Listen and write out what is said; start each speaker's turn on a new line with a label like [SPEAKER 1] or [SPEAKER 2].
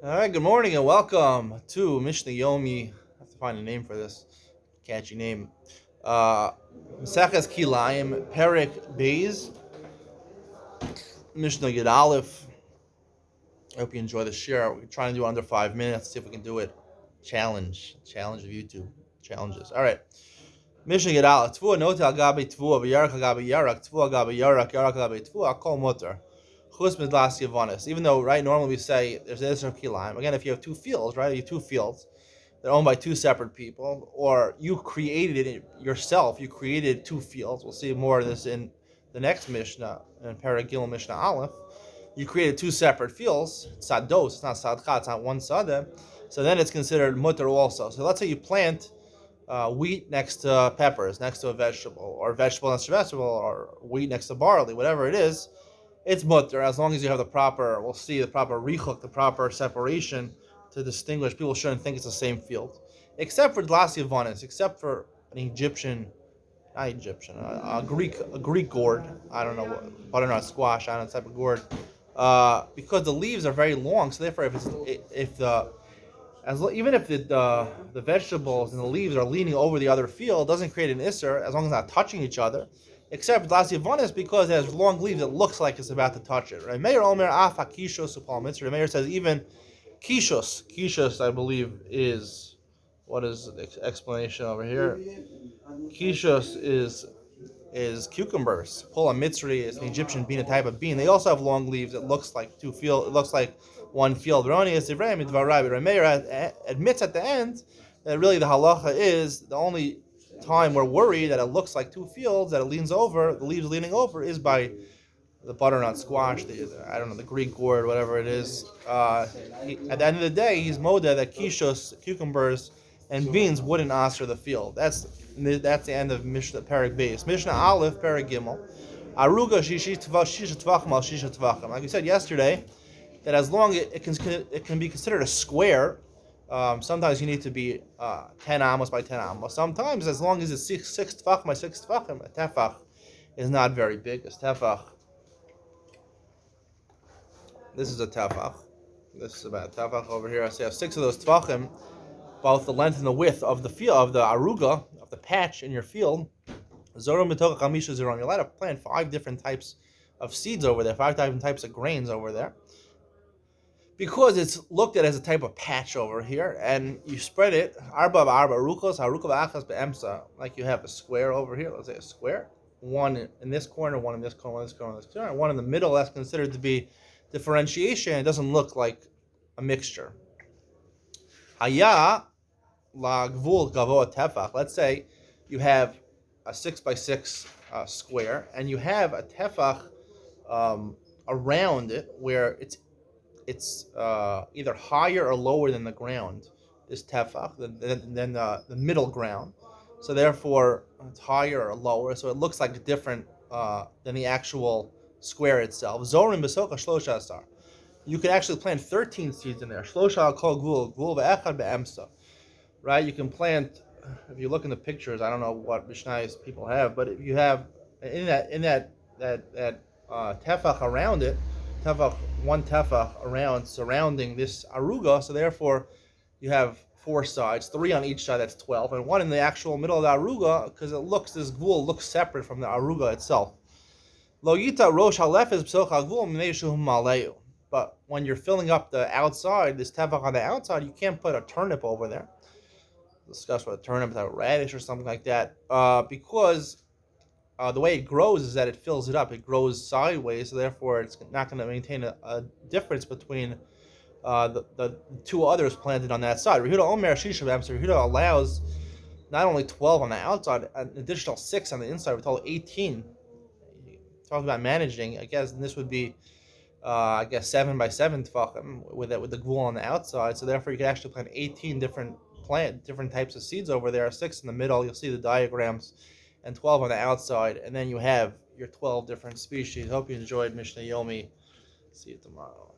[SPEAKER 1] All right, good morning and welcome to Mishna Yomi. I have to find a name for this catchy name. Uh, Maseches Kilayim, Perek Beis, Mishnah Yud Aleph. I hope you enjoy the share. We're trying to do it under 5 minutes. See if we can do it. Challenge of YouTube challenges. All right. Mishnah Yud Aleph. Tvua nota agabe tvua, v'yarak agabe yarak, tvua agabe yarak, yarak agabe tvua, kol mutter. Even though, right, normally we say there's an Isra of Kilayim. Again, if you have two fields, right, you have two fields, they're owned by two separate people, or you created it yourself. You created two fields. We'll see more of this in the next Mishnah, in Paragil Mishnah Aleph. You created two separate fields. It's sados, it's not sadcha, it's not one sadeh. So then it's considered mutter also. So let's say you plant wheat next to peppers, next to a vegetable, or vegetable next to vegetable, or wheat next to barley, whatever it is. It's mutter as long as you have the proper, we'll see, the proper richuk, the proper separation to distinguish. People shouldn't think it's the same field. Except for Dlasi Vanis, except for an Egyptian, not Egyptian, a Greek gourd. I don't know what, butternut squash, I don't know, type of gourd. Because the leaves are very long, so therefore even if the vegetables and the leaves are leaning over the other field, it doesn't create an isser as long as it's not touching each other. Except Lasiyavonis, because it has long leaves, it looks like it's about to touch it. Right? Meir Omer Afa Kishos Upal Mitzvah. Meir says even Kishos, I believe, is what is the explanation over here? Kishos is cucumbers. Pula Mitzri is an Egyptian bean, a type of bean. They also have long leaves. It looks like two field. It looks like one field. Roni is Ibrahim Dvarabi. Meir admits at the end that really the halacha is the only time we're worried that it looks like two fields, that it leans over, the leaves leaning over, is by the butternut squash, I don't know, the Greek gourd, whatever it is. At the end of the day, he's moda that kishos, cucumbers, and beans wouldn't answer the field. That's the end of Mishnah Perek Beis. Mishnah Aleph Perek Gimel. Aruga shisha tvachim al shisha tvachim. Like we said yesterday, that as long as it can be considered a square. Sometimes you need to be 10 amos by 10 amos. Sometimes, as long as it's six tefach by 6 tefachim, a tefach is not very big. A tefach. This is a tefach. This is about a tefach over here. So you have 6 of those tefachim, both the length and the width of the field, of the aruga, of the patch in your field. Zorom mitoch chamisha zerom. You're allowed to plant 5 different types of seeds over there, 5 different types of grains over there. Because it's looked at as a type of patch over here, and you spread it arba rukos haruka v'achas be'emsa, like you have a square over here. Let's say a square, one in this corner, one in this corner, one in this corner, and one in the middle. That's considered to be differentiation. It doesn't look like a mixture. Haya la gvul gavoa tefach. Let's say you have a 6 by 6 square, and you have a tefach around it where it's either higher or lower than the ground, this tefach, than the middle ground. So therefore, it's higher or lower. So it looks like different than the actual square itself. Zorim besocha shlosha asar. You could actually plant 13 seeds in there. Shlosha kol gvul ve'echad be'emsa. Right? You can plant. If you look in the pictures, I don't know what Mishnayos people have, but if you have in that tefach around it, one tefach around surrounding this aruga, so therefore you have 4 sides, 3 on each side, that's 12, and 1 in the actual middle of the aruga, because this gvul looks separate from the aruga itself. Lo yita rosh halefes b'soch hagvul minei shehu maleu. But when you're filling up the outside, this tefach on the outside, you can't put a turnip over there. Discuss what a turnip is, a radish or something like that, because the way it grows is that it fills it up. It grows sideways, so therefore it's not going to maintain a difference between the 2 others planted on that side. Rehuda Omer Shisha B'Amser. Rehuda allows not only 12 on the outside, an additional 6 on the inside. We're told 18. Talking about managing, I guess this would be 7 by 7 tefachim with the gvul on the outside. So therefore, you could actually plant 18 different types of seeds over there. 6 in the middle. You'll see the diagrams. And 12 on the outside, and then you have your 12 different species. Hope you enjoyed Mishnah Yomi. See you tomorrow.